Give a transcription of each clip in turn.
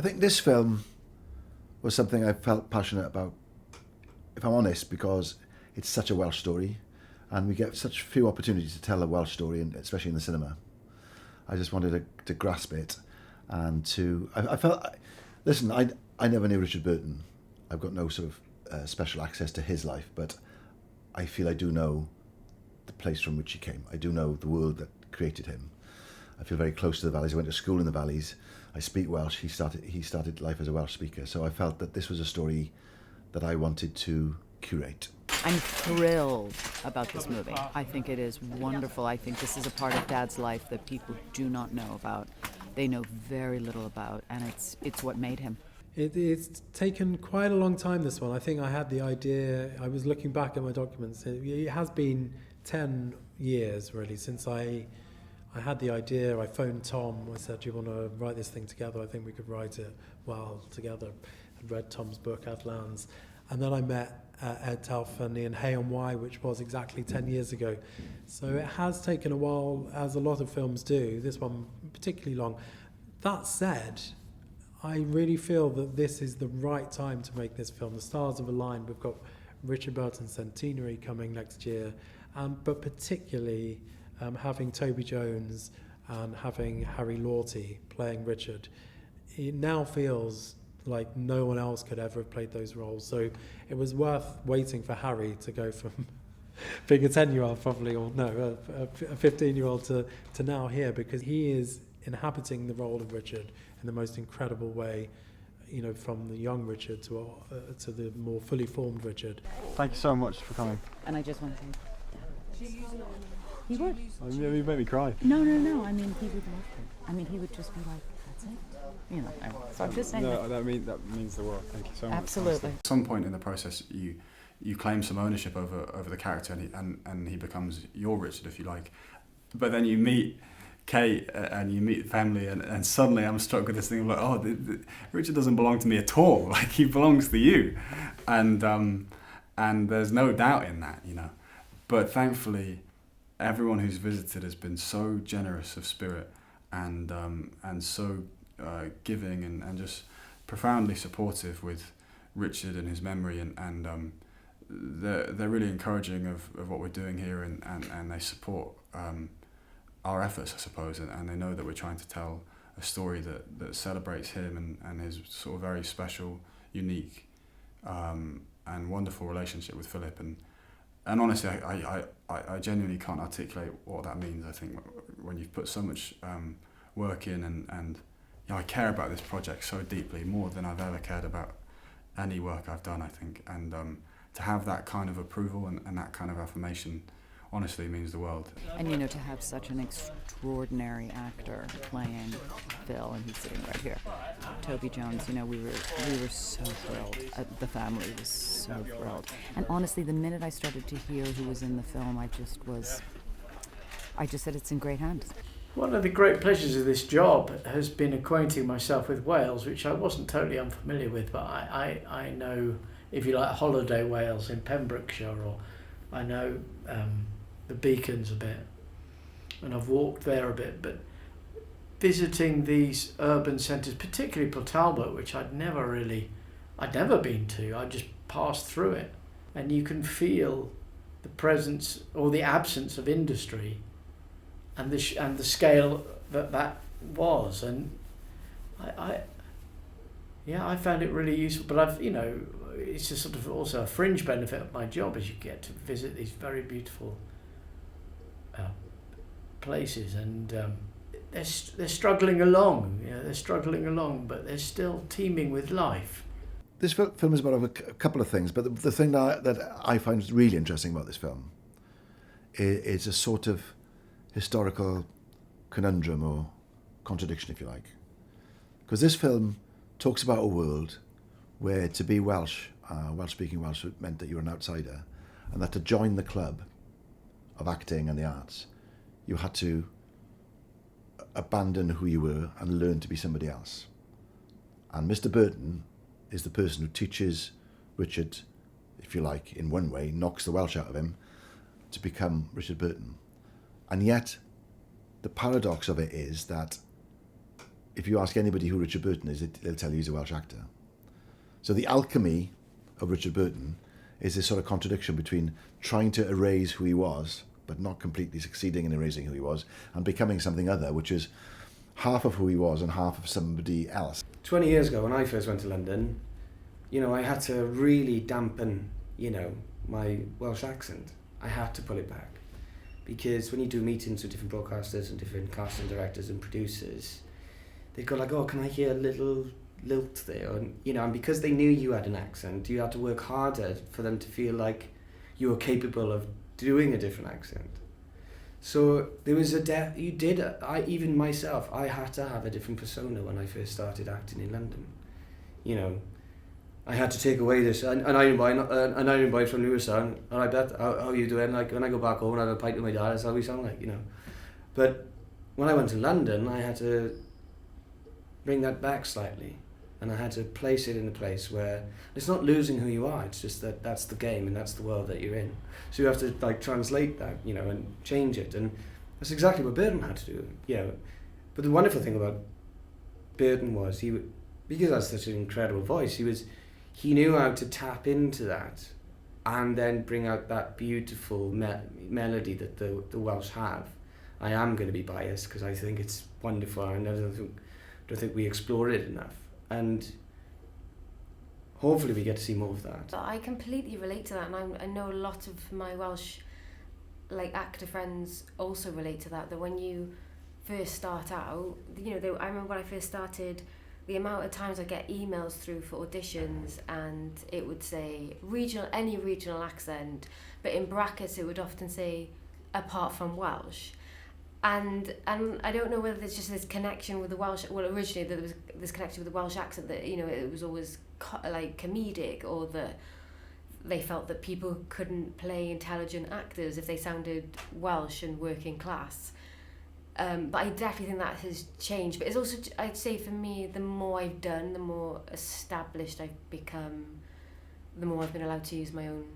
think this film was something I felt passionate about, if I'm honest, because it's such a Welsh story and we get such few opportunities to tell a Welsh story, and especially in the cinema. I just wanted to grasp it and I felt, listen, I never knew Richard Burton. I've got no sort of special access to his life, but I feel I do know the place from which he came. I do know the world that created him. I feel very close to the Valleys. I went to school in the Valleys. I speak Welsh. He started life as a Welsh speaker. So I felt that this was a story that I wanted to curate. I'm thrilled about this movie. I think it is wonderful. I think this is a part of Dad's life that people do not know about. They know very little about, and it's what made him. It's taken quite a long time, this one. I think I had the idea, I was looking back at my documents, it has been 10 years really since I had the idea. I phoned Tom, I said, do you want to write this thing together? I think we could write it well together. I'd read Tom's book, Outlands. And then I met Ed Telfany and Hay on Wye, which was exactly 10 years ago. So it has taken a while, as a lot of films do, this one particularly long. That said, I really feel that this is the right time to make this film. The stars have aligned. We've got Richard Burton's centenary coming next year, but particularly having Toby Jones and having Harry Lawty playing Richard. It now feels like no one else could ever have played those roles. So it was worth waiting for Harry to go from being a 10-year-old probably, or no, a 15-year-old to now here, because he is inhabiting the role of Richard in the most incredible way, you know, from the young Richard to the more fully formed Richard. Thank you so much for coming. And I just want to say, he would. You made me cry. No. I mean, he would love it. I mean, he would just be like, that's it. You know, so I'm just saying that means the world. Thank you so much. Absolutely. At some point in the process, you claim some ownership over the character, and he becomes your Richard, if you like. But then you meet Kate and you meet the family, and suddenly I'm struck with this thing of like, Richard doesn't belong to me at all. Like, he belongs to you, and there's no doubt in that, you know. But thankfully, everyone who's visited has been so generous of spirit and so giving and just profoundly supportive with Richard and his memory, and they're really encouraging of what we're doing here, and they support our efforts, I suppose, and they know that we're trying to tell a story that celebrates him and his sort of very special, unique, and wonderful relationship with Philip. And honestly, I genuinely can't articulate what that means. I think when you've put so much work in, and you know, I care about this project so deeply, more than I've ever cared about any work I've done, I think. And to have that kind of approval and that kind of affirmation honestly means the world. And you know, to have such an extraordinary actor playing Phil, and he's sitting right here, Toby Jones, you know, we were so thrilled. The family was so thrilled. And honestly, the minute I started to hear who was in the film, I just said it's in great hands. One of the great pleasures of this job has been acquainting myself with Wales, which I wasn't totally unfamiliar with, but I know, if you like, holiday Wales in Pembrokeshire, or I know the Beacons a bit, and I've walked there a bit, but visiting these urban centres, particularly Port Talbot, which I'd never been to, I just passed through it, and you can feel the presence or the absence of industry and the scale that was, and I found it really useful. But it's just sort of also a fringe benefit of my job, is you get to visit these very beautiful places, and they're struggling along. They're struggling along, but they're still teeming with life. This film is about a couple of things, but the thing that I find really interesting about this film is a sort of historical conundrum or contradiction, if you like. Because this film talks about a world where to be Welsh, Welsh-speaking Welsh, meant that you were an outsider, and that to join the club of acting and the arts, you had to abandon who you were and learn to be somebody else. And Mr Burton is the person who teaches Richard, if you like, in one way, knocks the Welsh out of him to become Richard Burton. And yet, the paradox of it is that if you ask anybody who Richard Burton is, they'll tell you he's a Welsh actor. So the alchemy of Richard Burton is this sort of contradiction between trying to erase who he was, but not completely succeeding in erasing who he was, and becoming something other, which is half of who he was and half of somebody else. 20 years ago, when I first went to London, I had to really dampen, my Welsh accent. I had to pull it back. Because when you do meetings with different broadcasters and different casting directors and producers, they go like, oh, can I hear a little lilt there? And because they knew you had an accent, you had to work harder for them to feel like you were capable of doing a different accent. So there was even myself, I had to have a different persona when I first started acting in London. I had to take away this, an iron boy from Lewisham, and I bet, how you doing? Like, when I go back home and I have a pint with my dad, that's how we sound like, But when I went to London, I had to bring that back slightly, and I had to place it in a place where it's not losing who you are, it's just that that's the game and that's the world that you're in. So you have to translate that, and change it, and that's exactly what Burton had to do, But the wonderful thing about Burton was because he has such an incredible voice, he knew how to tap into that and then bring out that beautiful melody that the Welsh have. I am going to be biased because I think it's wonderful, and I don't think we explore it enough. And hopefully we get to see more of that. I completely relate to that, and I know a lot of my Welsh actor friends also relate to that when you first start out, I remember when I first started, the amount of times I get emails through for auditions and it would say any regional accent, but in brackets it would often say apart from Welsh. And I don't know whether there's just this connection with the Welsh, well, originally there was this connection with the Welsh accent that, it was always comedic, or that they felt that people couldn't play intelligent actors if they sounded Welsh and working class. But I definitely think that has changed. But it's also, I'd say for me, the more I've done, the more established I've become, the more I've been allowed to use my own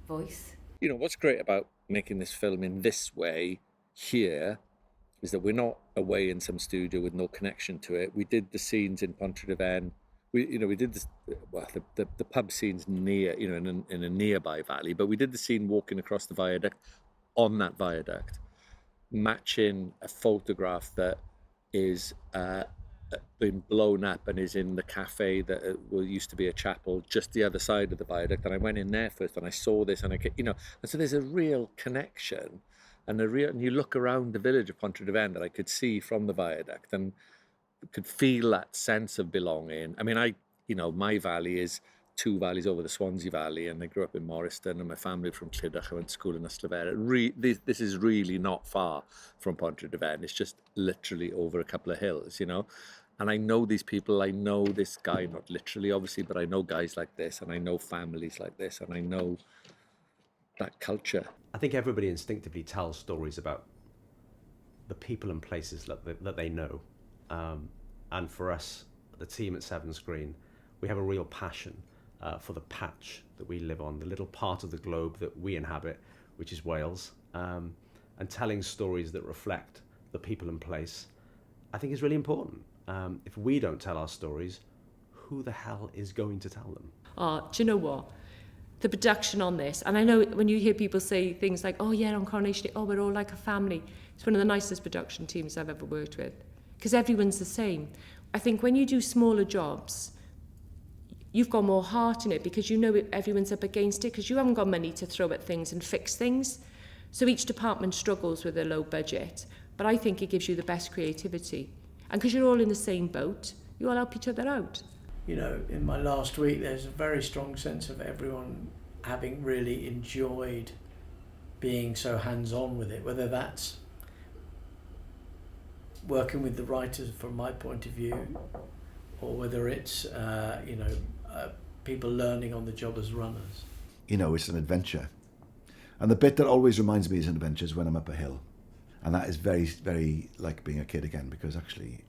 voice. What's great about making this film in this way here is that we're not away in some studio with no connection to it. We did the scenes in Pontrhydyfen. We did this, the pub scenes near, in a nearby valley, but we did the scene walking across the viaduct on that viaduct, matching a photograph that is been blown up and is in the cafe that used to be a chapel just the other side of the viaduct. And I went in there first and I saw this, and and so there's a real connection, and you look around the village of Pontrhydyfen that I could see from the viaduct and could feel that sense of belonging. I mean, my valley is 2 valleys over the Swansea Valley, and I grew up in Morriston, and my family from Clydach. I went to school in Ystafer. This is really not far from Pontrhydyfen. It's just literally over a couple of hills, And I know these people. I know this guy, not literally, obviously, but I know guys like this, and I know families like this, and I know that culture. I think everybody instinctively tells stories about the people and places that they know. And for us, the team at Severn Screen, we have a real passion for the patch that we live on, the little part of the globe that we inhabit, which is Wales, and telling stories that reflect the people and place, I think is really important. If we don't tell our stories, who the hell is going to tell them? Do you know what? The production on this, and I know when you hear people say things like, oh yeah, on Coronation Day, oh, we're all like a family. It's one of the nicest production teams I've ever worked with, because everyone's the same. I think when you do smaller jobs, you've got more heart in it because everyone's up against it, because you haven't got money to throw at things and fix things. So each department struggles with a low budget, but I think it gives you the best creativity. And because you're all in the same boat, you all help each other out. In my last week, there's a very strong sense of everyone having really enjoyed being so hands-on with it, whether that's working with the writers from my point of view, or whether it's people learning on the job as runners. It's an adventure, and the bit that always reminds me is an adventure is when I'm up a hill, and that is very, very like being a kid again, because actually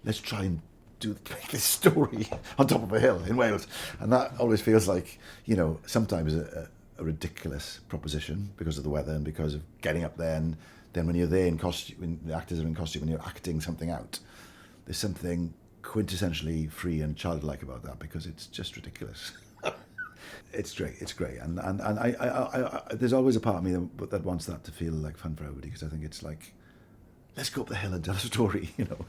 let's try and make this story on top of a hill in Wales, and that always feels like sometimes a ridiculous proposition because of the weather and because of getting up there, and then when you're there in costume, when the actors are in costume and you're acting something out, there's something quintessentially free and childlike about that because it's just ridiculous. It's great, and I there's always a part of me that wants that to feel like fun for everybody because I think it's like, let's go up the hill and tell a story, you know.